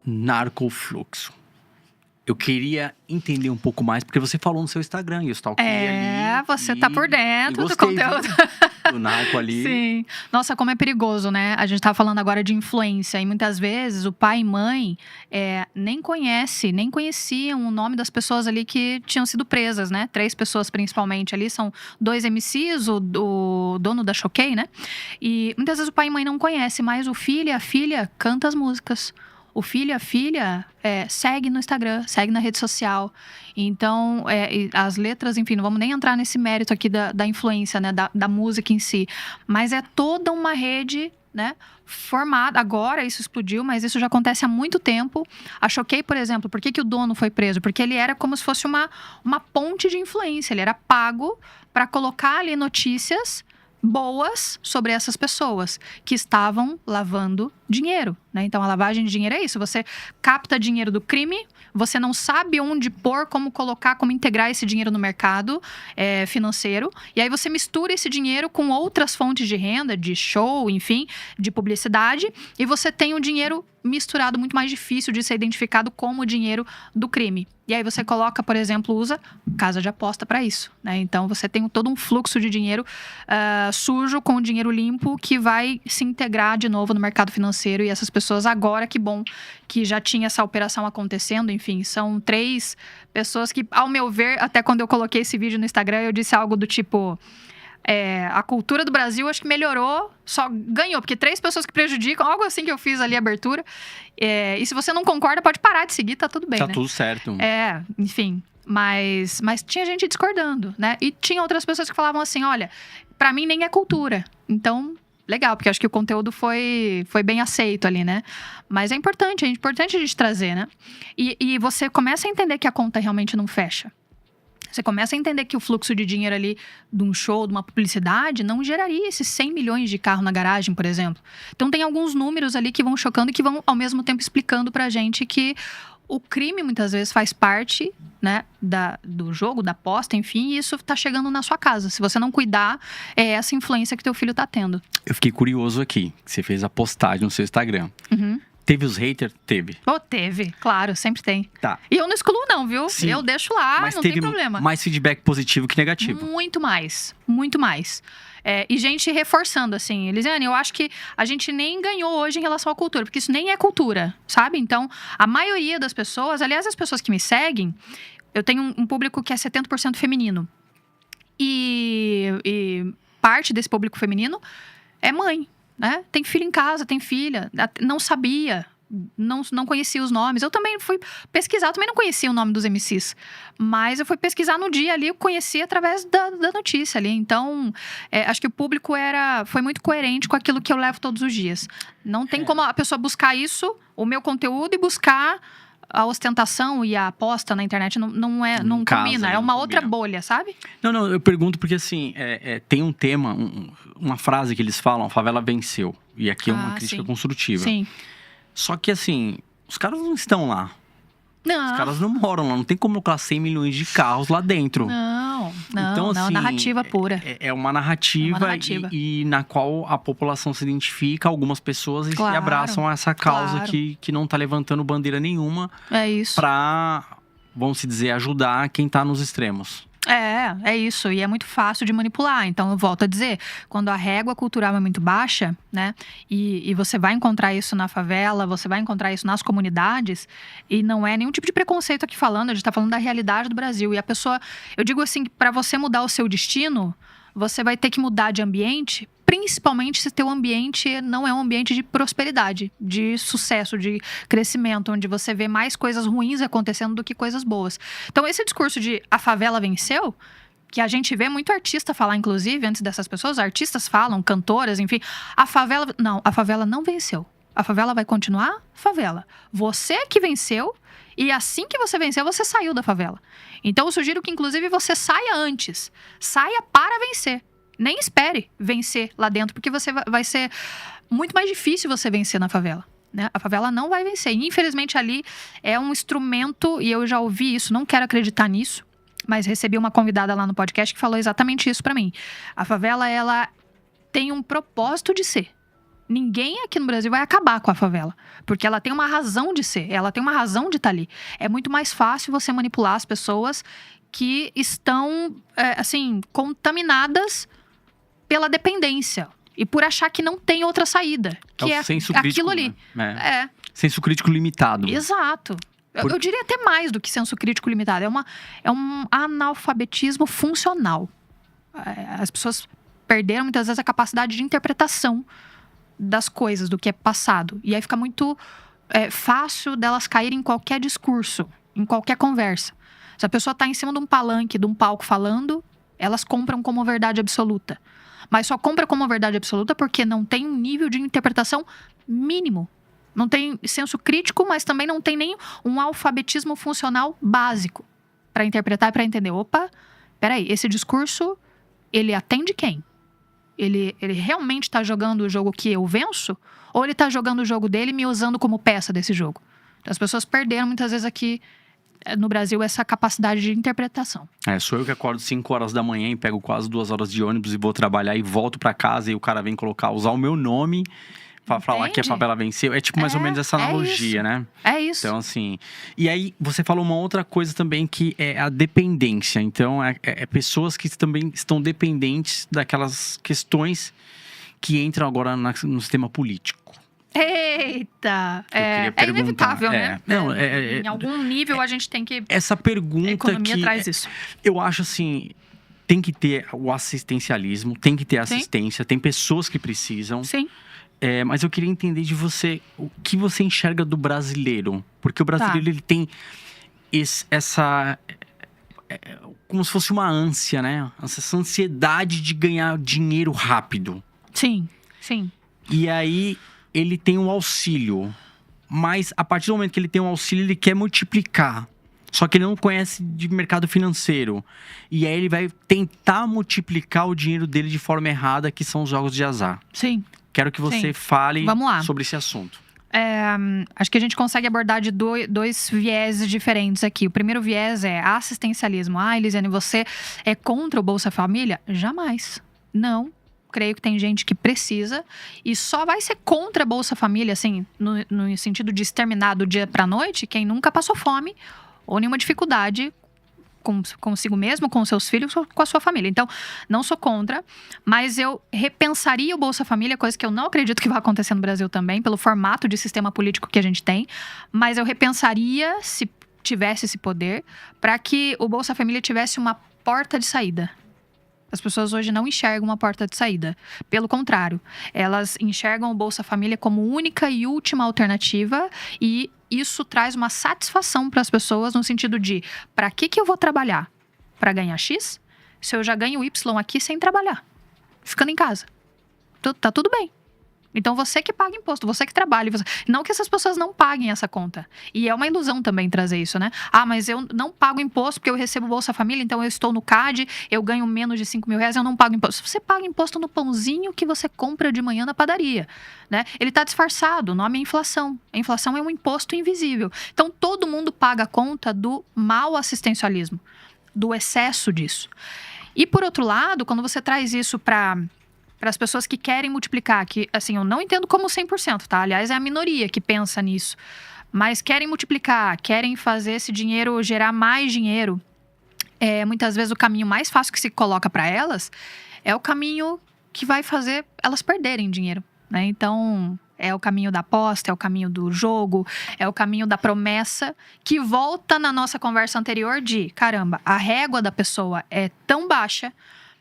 narcofluxo. Eu queria entender um pouco mais, porque você falou no seu Instagram, e eu stalkeei ali. Você tá por dentro do gostei, conteúdo. Do narco ali. Sim. Nossa, como é perigoso, né? A gente tá falando agora de influência. E muitas vezes o pai e mãe nem conheciam o nome das pessoas ali que tinham sido presas, né? 3 pessoas principalmente ali. São 2 MCs, o dono da Choquei, né? E muitas vezes o pai e mãe não conhecem, mas o filho e a filha cantam as músicas. O filho e a filha segue no Instagram, segue na rede social. Então, as letras, enfim, não vamos nem entrar nesse mérito aqui da influência, né, da música em si. Mas é toda uma rede, né, formada. Agora isso explodiu, mas isso já acontece há muito tempo. A Choquei, por exemplo, por que o dono foi preso? Porque ele era como se fosse uma ponte de influência. Ele era pago para colocar ali notícias boas sobre essas pessoas que estavam lavando dinheiro, né? Então, a lavagem de dinheiro é isso. Você capta dinheiro do crime, você não sabe onde pôr, como colocar, como integrar esse dinheiro no mercado financeiro. E aí você mistura esse dinheiro com outras fontes de renda, de show, enfim, de publicidade. E você tem um dinheiro misturado, muito mais difícil de ser identificado como o dinheiro do crime. E aí você coloca, por exemplo, usa casa de aposta para isso, né? Então você tem todo um fluxo de dinheiro sujo com dinheiro limpo que vai se integrar de novo no mercado financeiro. E essas pessoas agora, que bom que já tinha essa operação acontecendo. Enfim, são 3 pessoas que, ao meu ver, até quando eu coloquei esse vídeo no Instagram, eu disse algo do tipo... a cultura do Brasil acho que melhorou, só ganhou, porque 3 pessoas que prejudicam, algo assim que eu fiz ali, a abertura. E se você não concorda, pode parar de seguir, tá tudo bem, tá, né? Tá tudo certo. Enfim, mas tinha gente discordando, né? E tinha outras pessoas que falavam assim, olha, pra mim nem é cultura. Então, legal, porque acho que o conteúdo foi bem aceito ali, né? Mas é importante a gente trazer, né? E você começa a entender que a conta realmente não fecha. Você começa a entender que o fluxo de dinheiro ali de um show, de uma publicidade, não geraria esses 100 milhões de carro na garagem, por exemplo. Então tem alguns números ali que vão chocando e que vão, ao mesmo tempo, explicando pra gente que o crime, muitas vezes, faz parte, né, do jogo, da aposta, enfim, e isso tá chegando na sua casa. Se você não cuidar, é essa influência que teu filho tá tendo. Eu fiquei curioso aqui, que você fez a postagem no seu Instagram. Uhum. Teve os haters? Teve. Teve, claro, sempre tem. Tá. E eu não excluo não, viu? Sim. Eu deixo lá, mas não tem problema. Mais feedback positivo que negativo. Muito mais, muito mais. E gente reforçando, assim, Elisiane, eu acho que a gente nem ganhou hoje em relação à cultura, porque isso nem é cultura, sabe? Então, a maioria das pessoas, aliás, as pessoas que me seguem, eu tenho um público que é 70% feminino. E parte desse público feminino é mãe, né? Tem filho em casa, tem filha, não sabia, não conhecia os nomes. Eu também fui pesquisar, eu também não conhecia o nome dos MCs, mas eu fui pesquisar no dia ali, eu conheci através da notícia ali. Então, acho que o público foi muito coerente com aquilo que eu levo todos os dias. Não tem como a pessoa buscar isso, o meu conteúdo, e buscar a ostentação e a aposta na internet. Não combina, é uma outra bolha, sabe? Não, eu pergunto porque, assim, tem um tema, uma frase que eles falam, a favela venceu. E aqui é uma crítica construtiva. Sim. Só que, assim, os caras não estão lá. Não. Os caras não moram lá. Não tem como colocar 100 milhões de carros lá dentro. Não, então, assim, narrativa pura. É uma narrativa, e na qual a população se identifica, algumas pessoas, e abraçam essa causa que não tá levantando bandeira nenhuma. É isso. Pra, vamos dizer, ajudar quem tá nos extremos. É isso. E é muito fácil de manipular. Então, eu volto a dizer, quando a régua cultural é muito baixa, né? E você vai encontrar isso na favela, você vai encontrar isso nas comunidades. E não é nenhum tipo de preconceito aqui falando. A gente tá falando da realidade do Brasil. E a pessoa... Eu digo assim, para você mudar o seu destino, você vai ter que mudar de ambiente, principalmente se teu ambiente não é um ambiente de prosperidade, de sucesso, de crescimento, onde você vê mais coisas ruins acontecendo do que coisas boas. Então, esse discurso de a favela venceu, que a gente vê muito artista falar, inclusive, antes dessas pessoas, artistas falam, cantoras, enfim, a favela não venceu. A favela vai continuar favela. Você que venceu, e assim que você venceu, você saiu da favela. Então, eu sugiro que, inclusive, você saia antes. Saia para vencer. Nem espere vencer lá dentro, porque vai ser muito mais difícil você vencer na favela, né? A favela não vai vencer. E, infelizmente, ali é um instrumento, e eu já ouvi isso, não quero acreditar nisso, mas recebi uma convidada lá no podcast que falou exatamente isso pra mim. A favela, ela tem um propósito de ser. Ninguém aqui no Brasil vai acabar com a favela. Porque ela tem uma razão de ser. Ela tem uma razão de estar ali. É muito mais fácil você manipular as pessoas que estão, assim, contaminadas pela dependência. E por achar que não tem outra saída. Que é senso aquilo crítico, ali. Né? Senso crítico limitado. Exato. Eu diria até mais do que senso crítico limitado. É um analfabetismo funcional. As pessoas perderam muitas vezes a capacidade de interpretação das coisas, do que é passado. E aí fica muito fácil delas caírem em qualquer discurso, em qualquer conversa. Se a pessoa está em cima de um palanque, de um palco falando, elas compram como verdade absoluta. Mas só compra como verdade absoluta porque não tem um nível de interpretação mínimo. Não tem senso crítico, mas também não tem nem um alfabetismo funcional básico para interpretar e para entender. Opa, peraí, esse discurso, ele atende quem? Ele realmente está jogando o jogo que eu venço? Ou ele está jogando o jogo dele e me usando como peça desse jogo? Então, as pessoas perderam muitas vezes aqui no Brasil essa capacidade de interpretação. Sou eu que acordo 5 horas da manhã e pego quase 2 horas de ônibus e vou trabalhar e volto para casa e o cara vem usar o meu nome pra falar que a favela venceu. É tipo mais ou menos essa analogia, né? É isso. Então, assim... E aí, você falou uma outra coisa também que é a dependência. Então, pessoas que também estão dependentes daquelas questões que entram agora no sistema político. Eita! É inevitável, né? Não, em algum nível a gente tem que... Essa pergunta a economia traz isso. Eu acho assim... Tem que ter o assistencialismo, tem que ter assistência. Sim. Tem pessoas que precisam. Sim. Mas eu queria entender de você o que você enxerga do brasileiro. Porque o brasileiro, ele tem essa... como se fosse uma ânsia, né? Essa ansiedade de ganhar dinheiro rápido. Sim, sim. E aí, ele tem um auxílio. Mas, a partir do momento que ele tem um auxílio, ele quer multiplicar. Só que ele não conhece de mercado financeiro. E aí, ele vai tentar multiplicar o dinheiro dele de forma errada, que são os jogos de azar. Sim. Quero que você fale sobre esse assunto. Acho que a gente consegue abordar de dois vieses diferentes aqui. O primeiro viés é assistencialismo. Elisiane, você é contra o Bolsa Família? Jamais. Não. Creio que tem gente que precisa. E só vai ser contra a Bolsa Família, assim, no sentido de exterminar do dia pra noite, quem nunca passou fome ou nenhuma dificuldade consigo mesmo, com seus filhos, com a sua família. Então, não sou contra, mas eu repensaria o Bolsa Família, coisa que eu não acredito que vai acontecer no Brasil também, pelo formato de sistema político que a gente tem, mas eu repensaria, se tivesse esse poder, para que o Bolsa Família tivesse uma porta de saída. As pessoas hoje não enxergam uma porta de saída. Pelo contrário, elas enxergam o Bolsa Família como única e última alternativa e isso traz uma satisfação para as pessoas no sentido de, para que eu vou trabalhar? Para ganhar X? Se eu já ganho Y aqui sem trabalhar, ficando em casa. Tá tudo bem. Então, você que paga imposto, você que trabalha. Não que essas pessoas não paguem essa conta. E é uma ilusão também trazer isso, né? Mas eu não pago imposto porque eu recebo Bolsa Família, então eu estou no CAD, eu ganho menos de 5 mil reais, eu não pago imposto. Você paga imposto no pãozinho que você compra de manhã na padaria, né? Ele está disfarçado, o nome é inflação. A inflação é um imposto invisível. Então, todo mundo paga a conta do mau assistencialismo, do excesso disso. E, por outro lado, quando você traz isso para as pessoas que querem multiplicar, que, assim, eu não entendo como 100%, tá? Aliás, é a minoria que pensa nisso. Mas querem multiplicar, querem fazer esse dinheiro gerar mais dinheiro. Muitas vezes o caminho mais fácil que se coloca para elas é o caminho que vai fazer elas perderem dinheiro, né? Então, é o caminho da aposta, é o caminho do jogo, é o caminho da promessa, que volta na nossa conversa anterior de, caramba, a régua da pessoa é tão baixa,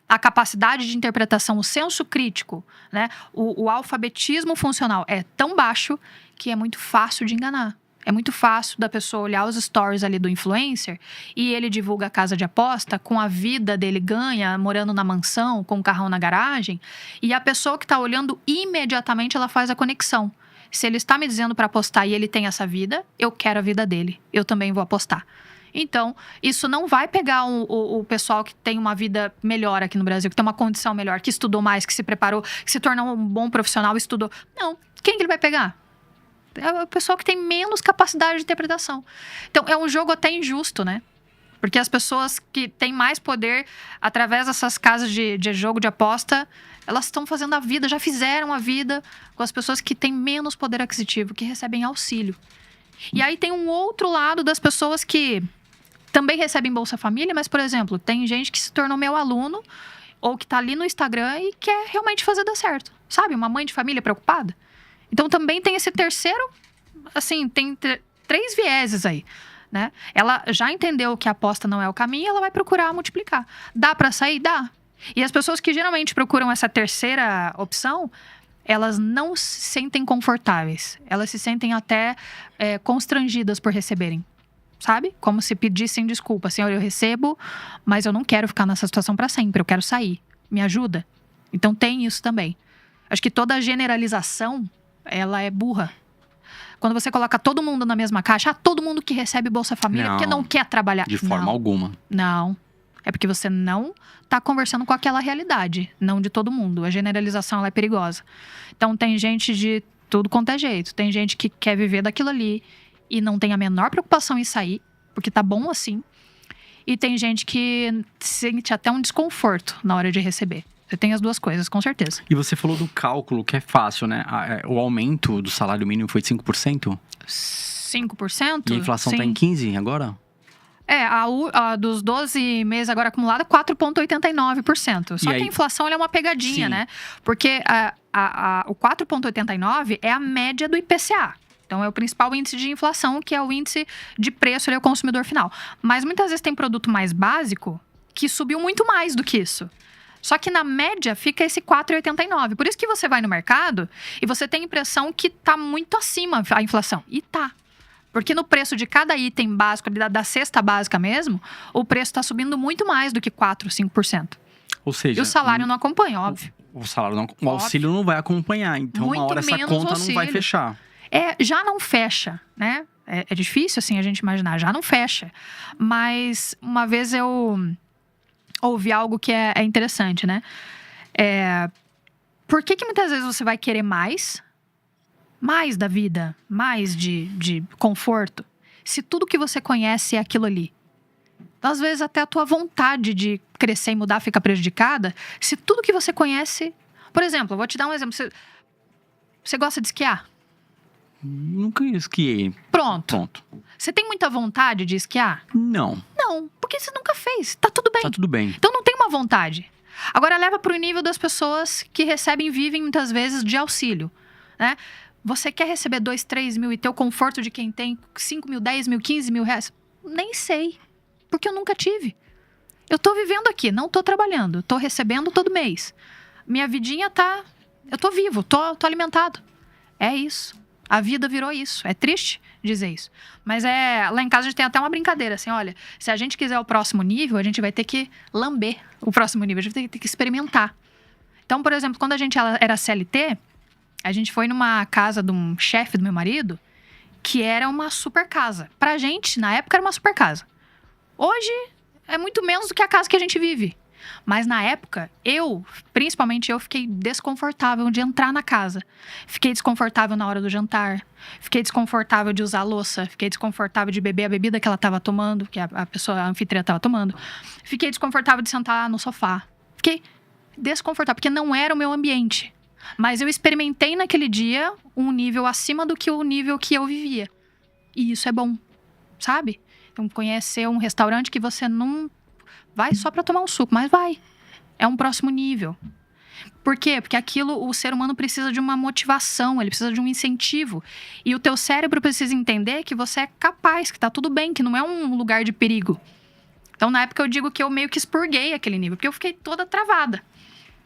a capacidade de interpretação, o senso crítico, né? O alfabetismo funcional é tão baixo que é muito fácil de enganar. É muito fácil da pessoa olhar os stories ali do influencer e ele divulga a casa de aposta com a vida dele ganha, morando na mansão, com o carrão na garagem. E a pessoa que está olhando, imediatamente ela faz a conexão. Se ele está me dizendo para apostar e ele tem essa vida, eu quero a vida dele. Eu também vou apostar. Então, isso não vai pegar o pessoal que tem uma vida melhor aqui no Brasil, que tem uma condição melhor, que estudou mais, que se preparou, que se tornou um bom profissional, estudou. Não. Quem que ele vai pegar? É o pessoal que tem menos capacidade de interpretação. Então, é um jogo até injusto, né? Porque as pessoas que têm mais poder, através dessas casas de jogo, de aposta, elas estão fazendo a vida, já fizeram a vida com as pessoas que têm menos poder aquisitivo, que recebem auxílio. E aí tem um outro lado das pessoas que também recebem Bolsa Família, mas, por exemplo, tem gente que se tornou meu aluno ou que tá ali no Instagram e quer realmente fazer dar certo. Sabe? Uma mãe de família preocupada. Então também tem esse terceiro, assim, tem 3 vieses aí. Né? Ela já entendeu que a aposta não é o caminho, ela vai procurar multiplicar. Dá para sair? Dá. E as pessoas que geralmente procuram essa terceira opção, elas não se sentem confortáveis. Elas se sentem até constrangidas por receberem. Sabe? Como se pedissem desculpa. Assim, olha, eu recebo, mas eu não quero ficar nessa situação para sempre. Eu quero sair. Me ajuda? Então tem isso também. Acho que toda generalização, ela é burra. Quando você coloca todo mundo na mesma caixa, todo mundo que recebe Bolsa Família porque não quer trabalhar. De forma alguma. Não. É porque você não tá conversando com aquela realidade. Não de todo mundo. A generalização, ela é perigosa. Então, tem gente de tudo quanto é jeito. Tem gente que quer viver daquilo ali e não tem a menor preocupação em sair, porque tá bom assim. E tem gente que sente até um desconforto na hora de receber. Você tem as duas coisas, com certeza. E você falou do cálculo, que é fácil, né? O aumento do salário mínimo foi 5%? 5%? E a inflação Sim. tá em 15% agora? A dos 12 meses agora acumulado, 4,89%. Só que a inflação ela é uma pegadinha, né? Porque o 4,89% é a média do IPCA. Então, é o principal índice de inflação, que é o índice de preço ao consumidor final. Mas muitas vezes tem produto mais básico que subiu muito mais do que isso. Só que na média fica esse 4,89. Por isso que você vai no mercado e você tem a impressão que tá muito acima a inflação. E tá. Porque no preço de cada item básico, da cesta básica mesmo, o preço está subindo muito mais do que 4%, 5%. Ou seja, e o salário não acompanha, óbvio. O salário não, o auxílio não vai acompanhar. Então, muito uma hora essa conta não vai fechar. Já não fecha, né? É difícil, assim, a gente imaginar. Já não fecha. Mas uma vez eu ouvi algo que é interessante, né? Por que muitas vezes você vai querer mais da vida, mais de conforto, se tudo que você conhece é aquilo ali? Então, às vezes, até a tua vontade de crescer e mudar fica prejudicada, se tudo que você conhece... Por exemplo, eu vou te dar um exemplo. Você gosta de esquiar? Nunca esquiei. Pronto. Você tem muita vontade de esquiar? Não. Não, porque você nunca fez. Tá tudo bem. Tá tudo bem. Então não tem uma vontade. Agora leva pro nível das pessoas que vivem muitas vezes de auxílio, né? Você quer receber 2, 3 mil e ter o conforto de quem tem 5 mil, 10 mil, 15 mil reais? Nem sei, porque eu nunca tive. Eu tô vivendo aqui, não tô trabalhando, tô recebendo todo mês. Minha vidinha tá... Eu tô vivo, tô alimentado. É isso. A vida virou isso. É triste dizer isso. Mas lá em casa a gente tem até uma brincadeira, assim, olha, se a gente quiser o próximo nível, a gente vai ter que lamber o próximo nível, a gente vai ter que experimentar. Então, por exemplo, quando a gente era CLT, a gente foi numa casa de um chefe do meu marido, que era uma super casa. Pra gente, na época, era uma super casa. Hoje, é muito menos do que a casa que a gente vive. Mas na época, principalmente eu, fiquei desconfortável de entrar na casa. Fiquei desconfortável na hora do jantar. Fiquei desconfortável de usar a louça. Fiquei desconfortável de beber a bebida que ela estava tomando, que a anfitriã estava tomando. Fiquei desconfortável de sentar no sofá. Fiquei desconfortável, porque não era o meu ambiente. Mas eu experimentei naquele dia um nível acima do que o nível que eu vivia. E isso é bom, sabe? Então, conhecer um restaurante que você não... vai só para tomar um suco, mas vai. É um próximo nível. Por quê? Porque o ser humano precisa de uma motivação, ele precisa de um incentivo. E o teu cérebro precisa entender que você é capaz, que tá tudo bem, que não é um lugar de perigo. Então, na época, eu digo que eu meio que expurguei aquele nível, porque eu fiquei toda travada.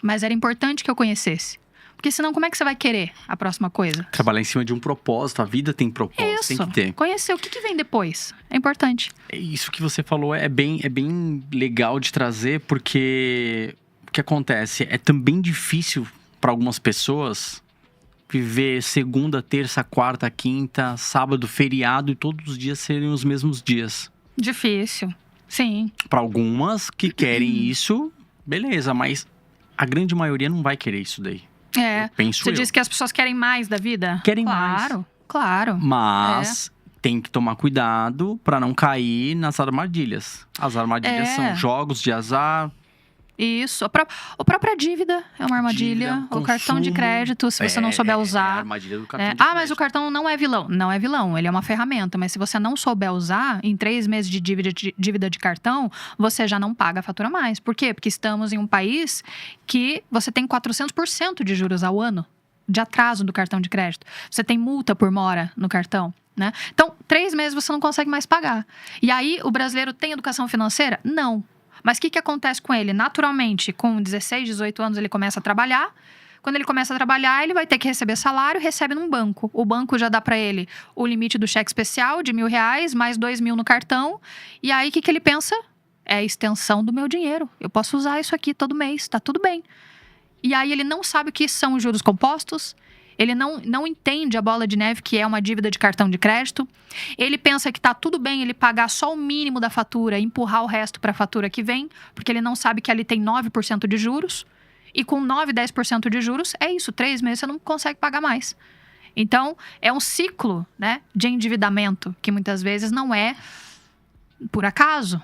Mas era importante que eu conhecesse. Porque senão, como é que você vai querer a próxima coisa? Trabalhar em cima de um propósito, a vida tem propósito, isso. Tem que ter. Conhecer o que vem depois, é importante. Isso que você falou é bem legal de trazer, porque o que acontece? É também difícil para algumas pessoas viver segunda, terça, quarta, quinta, sábado, feriado e todos os dias serem os mesmos dias. Difícil, sim. Para algumas que querem isso, beleza, mas a grande maioria não vai querer isso daí. Você disse que as pessoas querem mais da vida? Querem mais. Claro. Mas tem que tomar cuidado para não cair nas armadilhas. As armadilhas são jogos de azar. Isso. A própria dívida é uma armadilha. O cartão de crédito, se você não souber usar. É a armadilha do cartão de crédito. Mas o cartão não é vilão. Não é vilão, ele é uma ferramenta. Mas se você não souber usar, em 3 meses de dívida de cartão, você já não paga a fatura mais. Por quê? Porque estamos em um país que você tem 400% de juros ao ano de atraso do cartão de crédito. Você tem multa por mora no cartão, né? Então, 3 meses você não consegue mais pagar. E aí, o brasileiro tem educação financeira? Não. Mas o que acontece com ele? Naturalmente, com 16, 18 anos, ele começa a trabalhar. Quando ele começa a trabalhar, ele vai ter que receber salário, recebe num banco. O banco já dá para ele o limite do cheque especial de R$1.000, mais 2.000 no cartão. E aí, o que ele pensa? É a extensão do meu dinheiro. Eu posso usar isso aqui todo mês, tá tudo bem. E aí, ele não sabe o que são os juros compostos. Ele não entende a bola de neve, que é uma dívida de cartão de crédito. Ele pensa que tá tudo bem ele pagar só o mínimo da fatura e empurrar o resto para a fatura que vem, porque ele não sabe que ali tem 9% de juros. E com 9, 10% de juros, é isso. 3 meses você não consegue pagar mais. Então, é um ciclo, né, de endividamento que muitas vezes não é por acaso.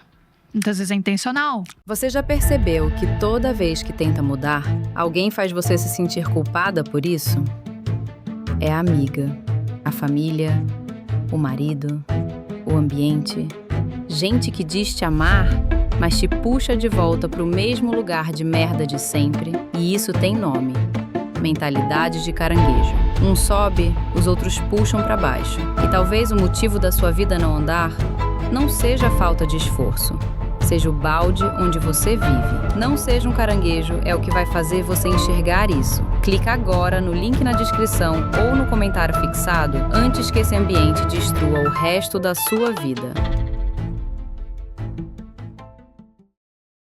Muitas vezes é intencional. Você já percebeu que toda vez que tenta mudar, alguém faz você se sentir culpada por isso? É a amiga, a família, o marido, o ambiente. Gente que diz te amar, mas te puxa de volta pro mesmo lugar de merda de sempre. E isso tem nome: mentalidade de caranguejo. Um sobe, os outros puxam pra baixo. E talvez o motivo da sua vida não andar não seja a falta de esforço. Seja o balde onde você vive. Não seja um caranguejo é o que vai fazer você enxergar isso. Clica agora no link na descrição ou no comentário fixado antes que esse ambiente destrua o resto da sua vida.